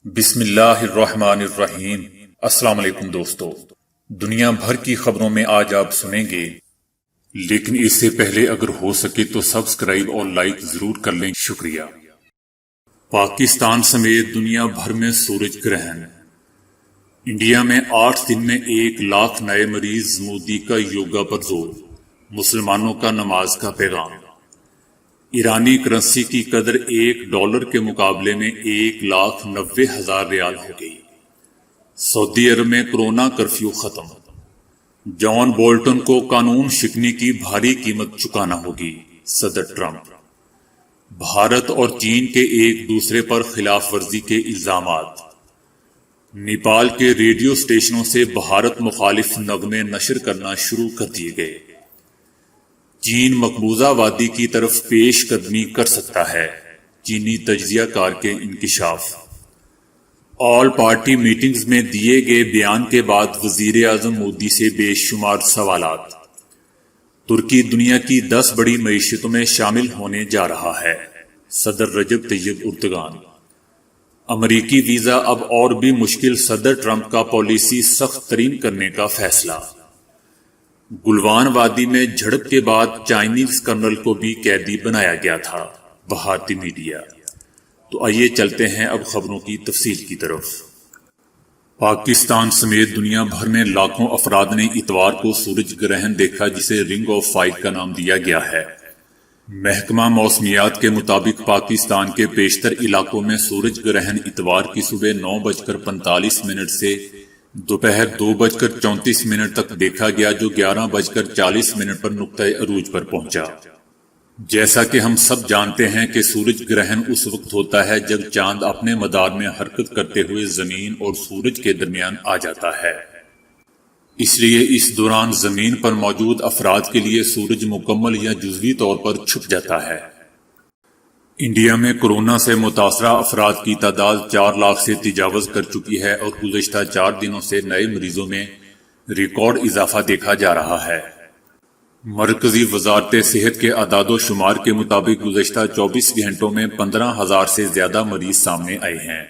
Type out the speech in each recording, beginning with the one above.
بسم اللہ الرحمن الرحیم۔ السلام علیکم دوستو، دنیا بھر کی خبروں میں آج آپ سنیں گے، لیکن اس سے پہلے اگر ہو سکے تو سبسکرائب اور لائک ضرور کر لیں، شکریہ۔ پاکستان سمیت دنیا بھر میں سورج گرہن۔ انڈیا میں 8 دن میں 1 لاکھ نئے مریض، مودی کا یوگا پر زور، مسلمانوں کا نماز کا پیغام۔ ایرانی کرنسی کی قدر $1 کے مقابلے میں 1,90,000 ریال ہو گئی۔ سعودی عرب میں کورونا کرفیو ختم۔ جان بولٹن کو قانون شکنی کی بھاری قیمت چکانا ہوگی، صدر ٹرمپ۔ بھارت اور چین کے ایک دوسرے پر خلاف ورزی کے الزامات۔ نیپال کے ریڈیو اسٹیشنوں سے بھارت مخالف نغمے نشر کرنا شروع کر دیے گئے۔ چین مقبوضہ وادی کی طرف پیش قدمی کر سکتا ہے، چینی تجزیہ کار کے انکشاف۔ آل پارٹی میٹنگز میں دیے گئے بیان کے بعد وزیر اعظم مودی سے بے شمار سوالات۔ ترکی دنیا کی 10 بڑی معیشتوں میں شامل ہونے جا رہا ہے، صدر رجب طیب اردگان۔ امریکی ویزا اب اور بھی مشکل، صدر ٹرمپ کا پالیسی سخت ترین کرنے کا فیصلہ۔ گلوان وادی میں جھڑپ کے بعد چائنیز کرنل کو بھی قیدی بنایا گیا تھا، بھارتی میڈیا۔ تو آئیے چلتے ہیں اب خبروں کی تفصیل کی طرف۔ پاکستان سمیت دنیا بھر میں لاکھوں افراد نے اتوار کو سورج گرہن دیکھا، جسے رنگ آف فائر کا نام دیا گیا ہے۔ محکمہ موسمیات کے مطابق پاکستان کے بیشتر علاقوں میں سورج گرہن اتوار کی صبح 9:45 سے دوپہر 2:34 تک دیکھا گیا، جو 11:40 پر نقطۂ عروج پر پہنچا۔ جیسا کہ ہم سب جانتے ہیں کہ سورج گرہن اس وقت ہوتا ہے جب چاند اپنے مدار میں حرکت کرتے ہوئے زمین اور سورج کے درمیان آ جاتا ہے۔ اس لیے اس دوران زمین پر موجود افراد کے لیے سورج مکمل یا جزوی طور پر چھپ جاتا ہے۔ انڈیا میں کورونا سے متاثرہ افراد کی تعداد 4 لاکھ سے تجاوز کر چکی ہے اور گزشتہ 4 دنوں سے نئے مریضوں میں ریکارڈ اضافہ دیکھا جا رہا ہے۔ مرکزی وزارت صحت کے اعداد و شمار کے مطابق گزشتہ 24 گھنٹوں میں 15,000 سے زیادہ مریض سامنے آئے ہیں۔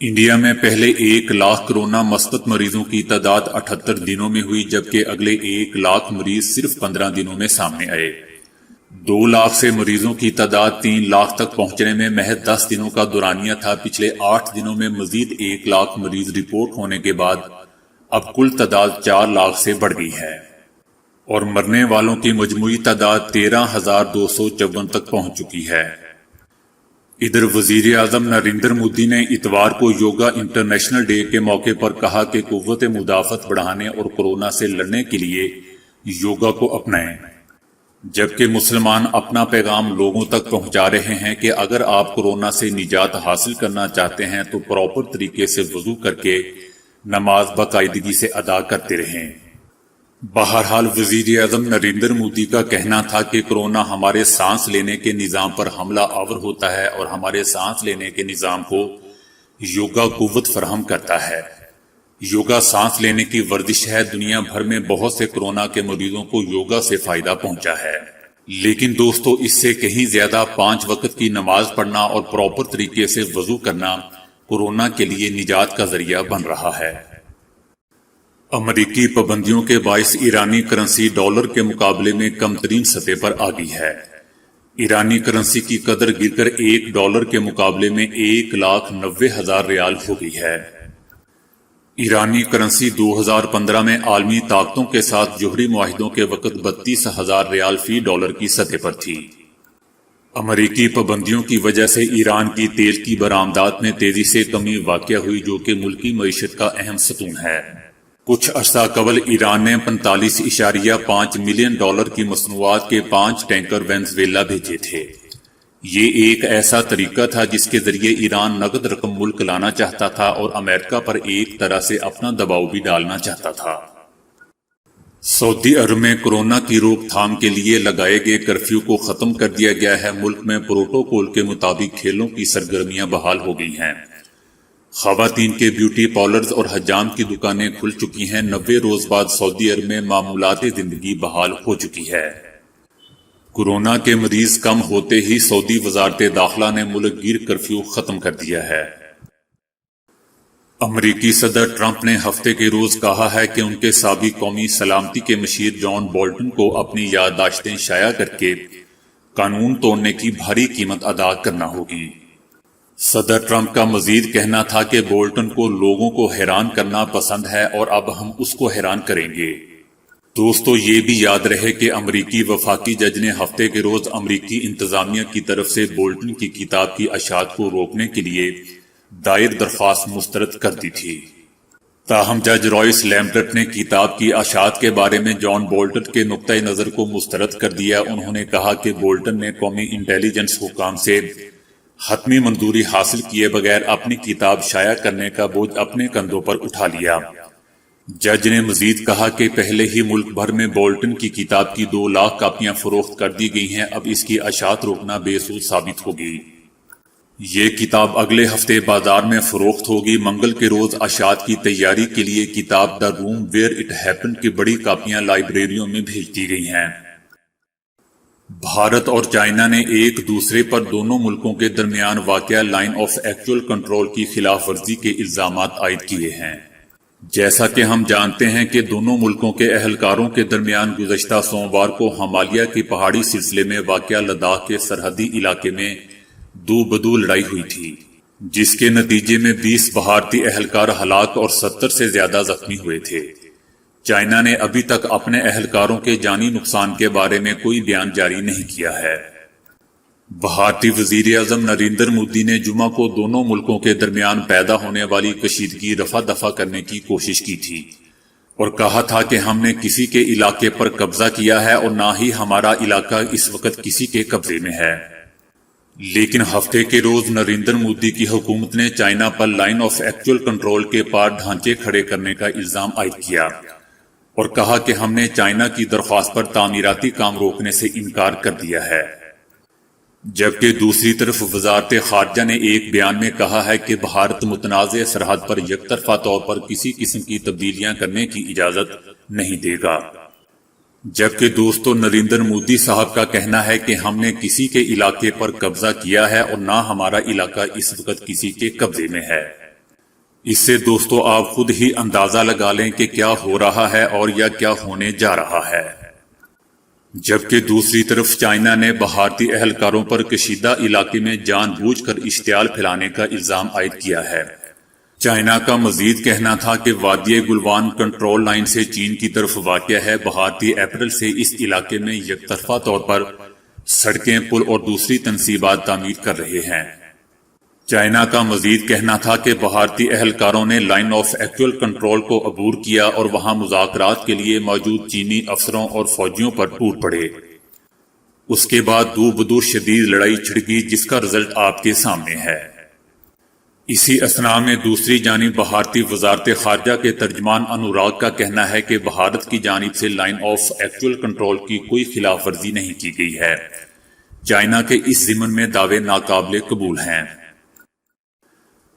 انڈیا میں پہلے 1 لاکھ کورونا مثبت مریضوں کی تعداد 78 دنوں میں ہوئی، جبکہ اگلے 1 لاکھ مریض صرف 15 دنوں میں سامنے آئے۔ 2 لاکھ سے مریضوں کی تعداد 3 لاکھ تک پہنچنے میں محض 10 دنوں کا دورانیہ تھا۔ پچھلے 8 دنوں میں مزید 1 لاکھ مریض رپورٹ ہونے کے بعد اب کل تعداد 4 لاکھ سے بڑھ گئی ہے اور مرنے والوں کی مجموعی تعداد 13,254 تک پہنچ چکی ہے۔ ادھر وزیر اعظم نریندر مودی نے اتوار کو یوگا انٹرنیشنل ڈے کے موقع پر کہا کہ قوت مدافعت بڑھانے اور کورونا سے لڑنے کے لیے یوگا کو اپنائیں، جبکہ مسلمان اپنا پیغام لوگوں تک پہنچا رہے ہیں کہ اگر آپ کورونا سے نجات حاصل کرنا چاہتے ہیں تو پراپر طریقے سے وضو کر کے نماز باقاعدگی سے ادا کرتے رہیں۔ بہرحال وزیر اعظم نریندر مودی کا کہنا تھا کہ کورونا ہمارے سانس لینے کے نظام پر حملہ آور ہوتا ہے اور ہمارے سانس لینے کے نظام کو یوگا قوت فراہم کرتا ہے۔ یوگا سانس لینے کی ورزش ہے۔ دنیا بھر میں بہت سے کورونا کے مریضوں کو یوگا سے فائدہ پہنچا ہے، لیکن دوستو اس سے کہیں زیادہ 5 وقت کی نماز پڑھنا اور پراپر طریقے سے وضو کرنا کورونا کے لیے نجات کا ذریعہ بن رہا ہے۔ امریکی پابندیوں کے باعث ایرانی کرنسی ڈالر کے مقابلے میں کم ترین سطح پر آ گئی ہے۔ ایرانی کرنسی کی قدر گر کر $1 کے مقابلے میں 1,90,000 ریال ہو گئی ہے۔ ایرانی کرنسی 2015 میں عالمی طاقتوں کے ساتھ جوہری معاہدوں کے وقت 32,000 ریال فی ڈالر کی سطح پر تھی۔ امریکی پابندیوں کی وجہ سے ایران کی تیل کی برآمدات میں تیزی سے کمی واقع ہوئی، جو کہ ملکی معیشت کا اہم ستون ہے۔ کچھ عرصہ قبل ایران نے $45.5 ملین کی مصنوعات کے 5 ٹینکر وینزویلا بھیجے تھے۔ یہ ایک ایسا طریقہ تھا جس کے ذریعے ایران نقد رقم ملک لانا چاہتا تھا اور امریکہ پر ایک طرح سے اپنا دباؤ بھی ڈالنا چاہتا تھا۔ سعودی عرب میں کورونا کی روک تھام کے لیے لگائے گئے کرفیو کو ختم کر دیا گیا ہے۔ ملک میں پروٹوکول کے مطابق کھیلوں کی سرگرمیاں بحال ہو گئی ہیں۔ خواتین کے بیوٹی پارلرز اور حجام کی دکانیں کھل چکی ہیں۔ 90 روز بعد سعودی عرب میں معمولات زندگی بحال ہو چکی ہے۔ کورونا کے مریض کم ہوتے ہی سعودی وزارت داخلہ نے ملک گیر کرفیو ختم کر دیا ہے۔ امریکی صدر ٹرمپ نے ہفتے کے روز کہا ہے کہ ان کے سابق قومی سلامتی کے مشیر جان بولٹن کو اپنی یادداشتیں شائع کر کے قانون توڑنے کی بھاری قیمت ادا کرنا ہوگی۔ صدر ٹرمپ کا مزید کہنا تھا کہ بولٹن کو لوگوں کو حیران کرنا پسند ہے اور اب ہم اس کو حیران کریں گے۔ دوستو، یہ بھی یاد رہے کہ امریکی وفاقی جج نے ہفتے کے روز امریکی انتظامیہ کی طرف سے بولٹن کی کتاب کی اشاعت کو روکنے کے لیے دائر درخواست مسترد کر دی تھی۔ تاہم جج رائس لیمبرٹ نے کتاب کی اشاعت کے بارے میں جان بولٹن کے نقطہ نظر کو مسترد کر دیا۔ انہوں نے کہا کہ بولٹن نے قومی انٹیلیجنس حکام سے حتمی منظوری حاصل کیے بغیر اپنی کتاب شائع کرنے کا بوجھ اپنے کندھوں پر اٹھا لیا۔ جج نے مزید کہا کہ پہلے ہی ملک بھر میں بولٹن کی کتاب کی 2 لاکھ کاپیاں فروخت کر دی گئی ہیں، اب اس کی اشاعت روکنا بے سود ثابت ہوگی۔ یہ کتاب اگلے ہفتے بازار میں فروخت ہوگی۔ منگل کے روز اشاعت کی تیاری کے لیے کتاب دا روم ویئر اٹ ہیپنڈ کی بڑی کاپیاں لائبریریوں میں بھیج دی گئی ہیں۔ بھارت اور چائنا نے ایک دوسرے پر دونوں ملکوں کے درمیان واقع لائن آف ایکچوئل کنٹرول کی خلاف ورزی کے الزامات عائد کیے ہیں۔ جیسا کہ ہم جانتے ہیں کہ دونوں ملکوں کے اہلکاروں کے درمیان گزشتہ سوموار کو ہمالیہ کی پہاڑی سلسلے میں واقع لداخ کے سرحدی علاقے میں دو بدو لڑائی ہوئی تھی، جس کے نتیجے میں 20 بھارتی اہلکار ہلاک اور 70 سے زیادہ زخمی ہوئے تھے۔ چائنا نے ابھی تک اپنے اہلکاروں کے جانی نقصان کے بارے میں کوئی بیان جاری نہیں کیا ہے۔ بھارتی وزیر اعظم نریندر مودی نے جمعہ کو دونوں ملکوں کے درمیان پیدا ہونے والی کشیدگی رفع دفع کرنے کی کوشش کی تھی اور کہا تھا کہ ہم نے کسی کے علاقے پر قبضہ کیا ہے اور نہ ہی ہمارا علاقہ اس وقت کسی کے قبضے میں ہے۔ لیکن ہفتے کے روز نریندر مودی کی حکومت نے China per line of actual control کے پار ڈھانچے کھڑے کرنے کا الزام عائد کیا اور کہا کہ ہم نے چائنا کی درخواست پر تعمیراتی کام روکنے سے انکار کر دیا ہے۔ جبکہ دوسری طرف وزارت خارجہ نے ایک بیان میں کہا ہے کہ بھارت متنازع سرحد پر یک طرفہ طور پر کسی قسم کی تبدیلیاں کرنے کی اجازت نہیں دے گا۔ جبکہ دوستو، نریندر مودی صاحب کا کہنا ہے کہ ہم نے کسی کے علاقے پر قبضہ کیا ہے اور نہ ہمارا علاقہ اس وقت کسی کے قبضے میں ہے۔ اس سے دوستو آپ خود ہی اندازہ لگا لیں کہ کیا ہو رہا ہے اور یا کیا ہونے جا رہا ہے۔ جبکہ دوسری طرف چائنا نے بھارتی اہلکاروں پر کشیدہ علاقے میں جان بوجھ کر اشتعال پھیلانے کا الزام عائد کیا ہے۔ چائنا کا مزید کہنا تھا کہ وادی گلوان کنٹرول لائن سے چین کی طرف واقع ہے۔ بھارتی اپریل سے اس علاقے میں یک طرفہ طور پر سڑکیں، پل اور دوسری تنصیبات تعمیر کر رہے ہیں۔ چائنا کا مزید کہنا تھا کہ بھارتی اہلکاروں نے لائن آف ایکچوئل کنٹرول کو عبور کیا اور وہاں مذاکرات کے لیے موجود چینی افسروں اور فوجیوں پر ٹوٹ پڑے۔ اس کے بعد دو بدو شدید لڑائی چھڑ گئی، جس کا رزلٹ آپ کے سامنے ہے۔ اسی اثناء میں دوسری جانب بھارتی وزارت خارجہ کے ترجمان انوراگ کا کہنا ہے کہ بھارت کی جانب سے لائن آف ایکچوئل کنٹرول کی کوئی خلاف ورزی نہیں کی گئی ہے۔ چائنا کے اس ضمن میں دعوے ناقابل قبول ہیں۔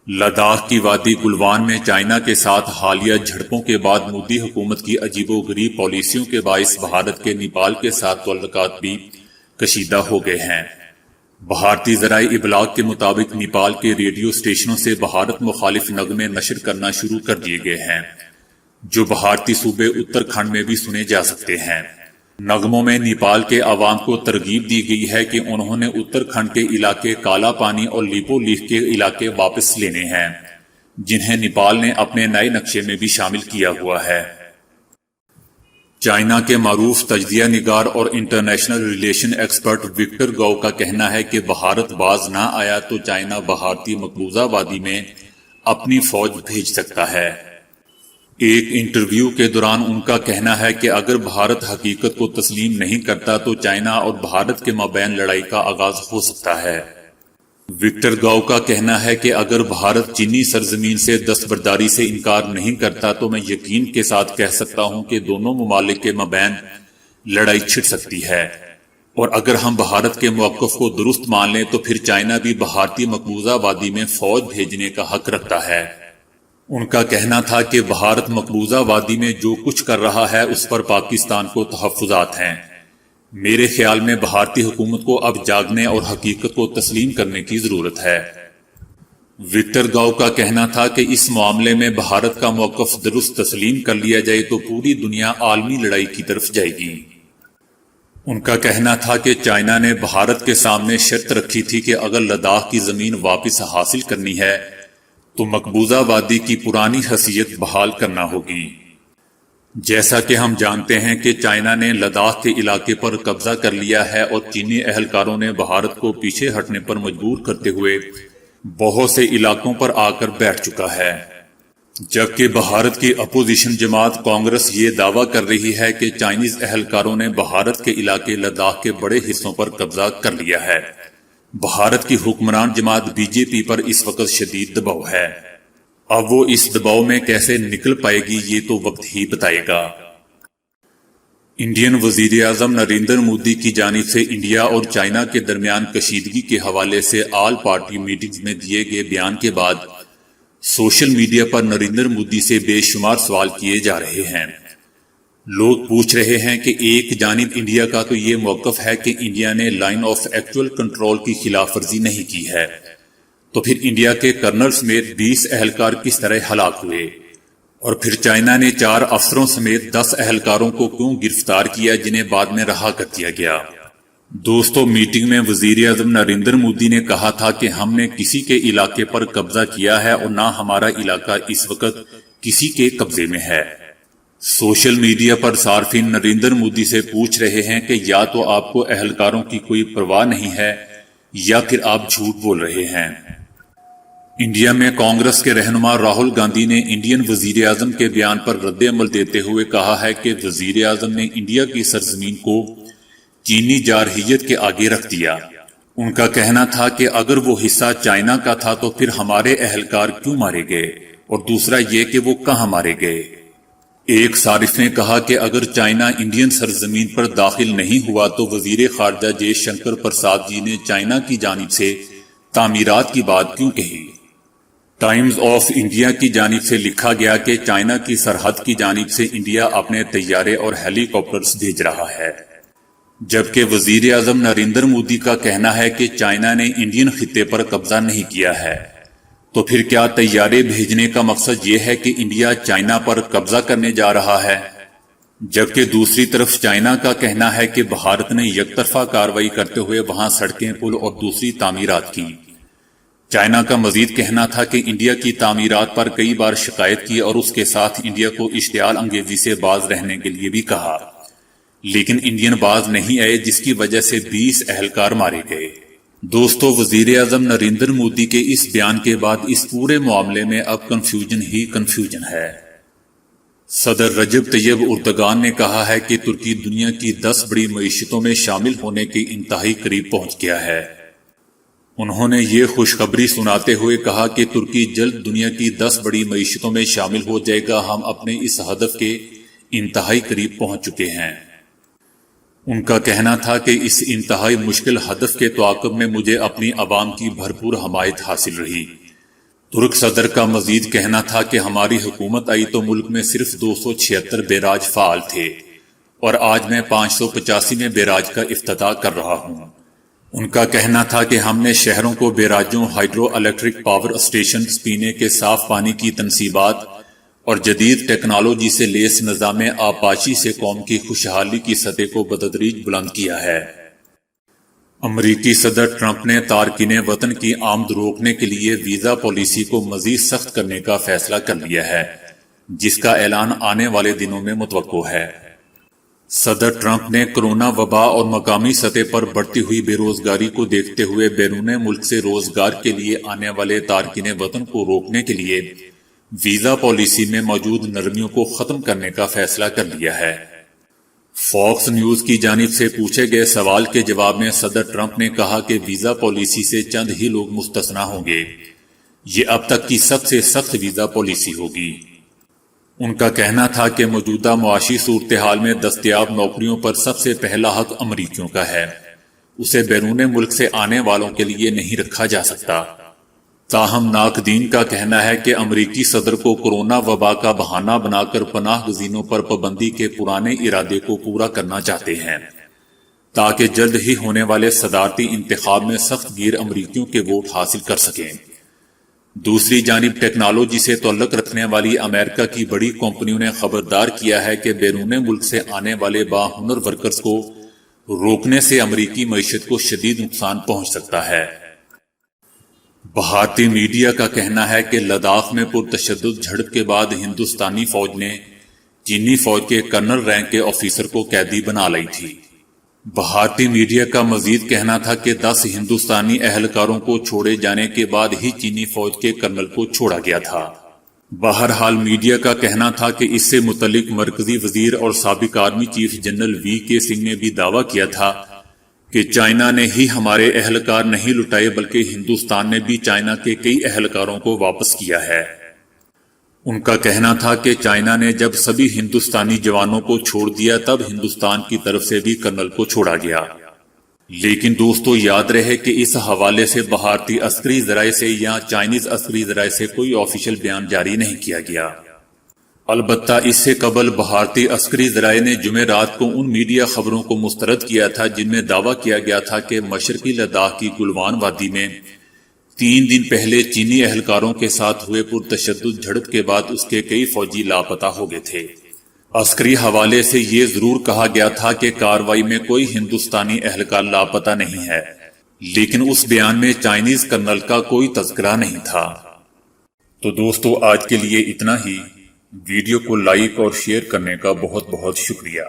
لداخ کی وادی گلوان میں چائنا کے ساتھ حالیہ جھڑپوں کے بعد مودی حکومت کی عجیب و غریب پالیسیوں کے باعث بھارت کے نیپال کے ساتھ تعلقات بھی کشیدہ ہو گئے ہیں۔ بھارتی ذرائع ابلاغ کے مطابق نیپال کے ریڈیو اسٹیشنوں سے بھارت مخالف نغمے نشر کرنا شروع کر دیے گئے ہیں، جو بھارتی صوبے اتراکھنڈ میں بھی سنے جا سکتے ہیں۔ نغموں میں نیپال کے عوام کو ترغیب دی گئی ہے کہ انہوں نے اتراکھنڈ کے علاقے کالا پانی اور لیپو لیخ کے علاقے واپس لینے ہیں، جنہیں نیپال نے اپنے نئے نقشے میں بھی شامل کیا ہوا ہے۔ چائنا کے معروف تجزیہ نگار اور انٹرنیشنل ریلیشن ایکسپرٹ وکٹر گاؤ کا کہنا ہے کہ بھارت باز نہ آیا تو چائنا بھارتی مقبوضہ وادی میں اپنی فوج بھیج سکتا ہے۔ ایک انٹرویو کے دوران ان کا کہنا ہے کہ اگر بھارت حقیقت کو تسلیم نہیں کرتا تو چائنا اور بھارت کے مابین لڑائی کا آغاز ہو سکتا ہے۔ وکٹر گاؤ کا کہنا ہے کہ اگر بھارت چینی سرزمین سے دستبرداری سے انکار نہیں کرتا تو میں یقین کے ساتھ کہہ سکتا ہوں کہ دونوں ممالک کے مابین لڑائی چھڑ سکتی ہے، اور اگر ہم بھارت کے موقف کو درست مان لیں تو پھر چائنا بھی بھارتی مقبوضہ وادی میں فوج بھیجنے کا حق رکھتا ہے۔ ان کا کہنا تھا کہ بھارت مقبوضہ وادی میں جو کچھ کر رہا ہے اس پر پاکستان کو تحفظات ہیں۔ میرے خیال میں بھارتی حکومت کو اب جاگنے اور حقیقت کو تسلیم کرنے کی ضرورت ہے۔ وکٹر گاؤ کا کہنا تھا کہ اس معاملے میں بھارت کا موقف درست تسلیم کر لیا جائے تو پوری دنیا عالمی لڑائی کی طرف جائے گی۔ ان کا کہنا تھا کہ چائنا نے بھارت کے سامنے شرط رکھی تھی کہ اگر لداخ کی زمین واپس حاصل کرنی ہے تو مقبوضہ وادی کی پرانی حیثیت بحال کرنا ہوگی۔ جیسا کہ ہم جانتے ہیں کہ چائنا نے لداخ کے علاقے پر قبضہ کر لیا ہے اور چینی اہلکاروں نے بھارت کو پیچھے ہٹنے پر مجبور کرتے ہوئے بہت سے علاقوں پر آ کر بیٹھ چکا ہے، جبکہ بھارت کی اپوزیشن جماعت کانگریس یہ دعویٰ کر رہی ہے کہ چائنیز اہلکاروں نے بھارت کے علاقے لداخ کے بڑے حصوں پر قبضہ کر لیا ہے۔ بھارت کی حکمران جماعت بی جے پی پر اس وقت شدید دباؤ ہے۔ اب وہ اس دباؤ میں کیسے نکل پائے گی یہ تو وقت ہی بتائے گا۔ انڈین وزیر اعظم نریندر مودی کی جانب سے انڈیا اور چائنا کے درمیان کشیدگی کے حوالے سے آل پارٹی میٹنگز میں دیے گئے بیان کے بعد سوشل میڈیا پر نریندر مودی سے بے شمار سوال کیے جا رہے ہیں۔ لوگ پوچھ رہے ہیں کہ ایک جانب انڈیا کا تو یہ موقف ہے کہ انڈیا نے لائن آف ایکچوئل کنٹرول کی خلاف ورزی نہیں کی ہے، تو پھر انڈیا کے کرنل سمیت 20 اہلکار کس طرح ہلاک ہوئے، اور پھر چائنا نے 4 افسروں سمیت 10 اہلکاروں کو کیوں گرفتار کیا جنہیں بعد میں رہا کر دیا گیا۔ دوستو، میٹنگ میں وزیر اعظم نریندر مودی نے کہا تھا کہ ہم نے کسی کے علاقے پر قبضہ کیا ہے اور نہ ہمارا علاقہ اس وقت کسی کے قبضے میں ہے۔ سوشل میڈیا پر صارفین نریندر مودی سے پوچھ رہے ہیں کہ یا تو آپ کو اہلکاروں کی کوئی پرواہ نہیں ہے یا پھر آپ جھوٹ بول رہے ہیں۔ انڈیا میں کانگریس کے رہنما راہل گاندھی نے انڈین وزیر اعظم کے بیان پر رد عمل دیتے ہوئے کہا ہے کہ وزیر اعظم نے انڈیا کی سرزمین کو چینی جارحیت کے آگے رکھ دیا۔ ان کا کہنا تھا کہ اگر وہ حصہ چائنا کا تھا تو پھر ہمارے اہلکار کیوں مارے گئے، اور دوسرا یہ کہ وہ کہاں مارے گئے۔ ایک صارف نے کہا کہ اگر چائنا انڈین سرزمین پر داخل نہیں ہوا تو وزیر خارجہ جے شنکر پرساد جی نے چائنا کی جانب سے تعمیرات کی بات کیوں کہی۔ ٹائمز آف انڈیا کی جانب سے لکھا گیا کہ چائنا کی سرحد کی جانب سے انڈیا اپنے طیارے اور ہیلی کاپٹرز بھیج رہا ہے، جبکہ وزیر اعظم نریندر مودی کا کہنا ہے کہ چائنا نے انڈین خطے پر قبضہ نہیں کیا ہے۔ تو پھر کیا طیارے بھیجنے کا مقصد یہ ہے کہ انڈیا چائنا پر قبضہ کرنے جا رہا ہے؟ جبکہ دوسری طرف چائنا کا کہنا ہے کہ بھارت نے یک طرفہ کارروائی کرتے ہوئے وہاں سڑکیں، پل اور دوسری تعمیرات کی۔ چائنا کا مزید کہنا تھا کہ انڈیا کی تعمیرات پر کئی بار شکایت کی اور اس کے ساتھ انڈیا کو اشتعال انگیزی سے باز رہنے کے لیے بھی کہا، لیکن انڈین باز نہیں آئے، جس کی وجہ سے 20 اہلکار مارے گئے۔ دوستو، وزیر اعظم نریندر مودی کے اس بیان کے بعد اس پورے معاملے میں اب کنفیوژن ہی کنفیوژن ہے۔ صدر رجب طیب اردگان نے کہا ہے کہ ترکی دنیا کی 10 بڑی معیشتوں میں شامل ہونے کے انتہائی قریب پہنچ گیا ہے۔ انہوں نے یہ خوشخبری سناتے ہوئے کہا کہ ترکی جلد دنیا کی 10 بڑی معیشتوں میں شامل ہو جائے گا۔ ہم اپنے اس ہدف کے انتہائی قریب پہنچ چکے ہیں۔ ان کا کہنا تھا کہ اس انتہائی مشکل ہدف کے تعاقب میں مجھے اپنی عوام کی بھرپور حمایت حاصل رہی۔ ترک صدر کا مزید کہنا تھا کہ ہماری حکومت آئی تو ملک میں صرف 276 بیراج فعال تھے اور آج میں 585 بیراج کا افتتاح کر رہا ہوں۔ ان کا کہنا تھا کہ ہم نے شہروں کو بیراجوں، ہائیڈرو الیکٹرک پاور اسٹیشنز، پینے کے صاف پانی کی تنصیبات اور جدید ٹیکنالوجی سے لیس نظام آبپاشی سے قوم کی خوشحالی کی سطح کو بتدریج بلند کیا ہے۔ امریکی صدر ٹرمپ نے تارکین وطن کی آمد روکنے کے لیے ویزا پالیسی کو مزید سخت کرنے کا فیصلہ کر لیا ہے، جس کا اعلان آنے والے دنوں میں متوقع ہے۔ صدر ٹرمپ نے کرونا وبا اور مقامی سطح پر بڑھتی ہوئی بے روزگاری کو دیکھتے ہوئے بیرون ملک سے روزگار کے لیے آنے والے تارکین وطن کو روکنے کے لیے ویزا پالیسی میں موجود نرمیوں کو ختم کرنے کا فیصلہ کر لیا ہے۔ فاکس نیوز کی جانب سے پوچھے گئے سوال کے جواب میں صدر ٹرمپ نے کہا کہ ویزا پالیسی سے چند ہی لوگ مستثنا ہوں گے۔ یہ اب تک کی سب سے سخت ویزا پالیسی ہوگی۔ ان کا کہنا تھا کہ موجودہ معاشی صورتحال میں دستیاب نوکریوں پر سب سے پہلا حق امریکیوں کا ہے، اسے بیرون ملک سے آنے والوں کے لیے نہیں رکھا جا سکتا۔ تاہم ناقدین کا کہنا ہے کہ امریکی صدر کو کرونا وبا کا بہانہ بنا کر پناہ گزینوں پر پابندی کے پرانے ارادے کو پورا کرنا چاہتے ہیں، تاکہ جلد ہی ہونے والے صدارتی انتخاب میں سخت گیر امریکیوں کے ووٹ حاصل کر سکیں۔ دوسری جانب ٹیکنالوجی سے تعلق رکھنے والی امریکہ کی بڑی کمپنیوں نے خبردار کیا ہے کہ بیرون ملک سے آنے والے باہنر ورکرز کو روکنے سے امریکی معیشت کو شدید نقصان پہنچ سکتا ہے۔ بھارتی میڈیا کا کہنا ہے کہ لداخ میں پرتشدد جھڑپ کے بعد ہندوستانی فوج نے چینی فوج کے کرنل رینک کے آفیسر کو قیدی بنا لی تھی۔ بھارتی میڈیا کا مزید کہنا تھا کہ 10 ہندوستانی اہلکاروں کو چھوڑے جانے کے بعد ہی چینی فوج کے کرنل کو چھوڑا گیا تھا۔ بہرحال میڈیا کا کہنا تھا کہ اس سے متعلق مرکزی وزیر اور سابق آرمی چیف جنرل وی کے سنگھ نے بھی دعویٰ کیا تھا کہ چائنا نے ہی ہمارے اہلکار نہیں لٹائے بلکہ ہندوستان نے بھی چائنا کے کئی اہلکاروں کو واپس کیا ہے۔ ان کا کہنا تھا کہ چائنا نے جب سبھی ہندوستانی جوانوں کو چھوڑ دیا تب ہندوستان کی طرف سے بھی کرنل کو چھوڑا گیا۔ لیکن دوستو یاد رہے کہ اس حوالے سے بھارتی عسکری ذرائع سے یا چائنیز عسکری ذرائع سے کوئی آفیشل بیان جاری نہیں کیا گیا۔ البتہ اس سے قبل بھارتی عسکری ذرائع نے جمعرات کو ان میڈیا خبروں کو مسترد کیا تھا جن میں دعویٰ کیا گیا تھا کہ مشرقی لداخ کی گلوان وادی میں 3 دن پہلے چینی اہلکاروں کے ساتھ ہوئے پرتشدد جھڑپ کے بعد اس کے کئی فوجی لاپتہ ہو گئے تھے۔ عسکری حوالے سے یہ ضرور کہا گیا تھا کہ کارروائی میں کوئی ہندوستانی اہلکار لاپتہ نہیں ہے، لیکن اس بیان میں چائنیز کرنل کا کوئی تذکرہ نہیں تھا۔ تو دوستو آج کے لیے اتنا ہی۔ ویڈیو کو لائک اور شیئر کرنے کا بہت بہت شکریہ۔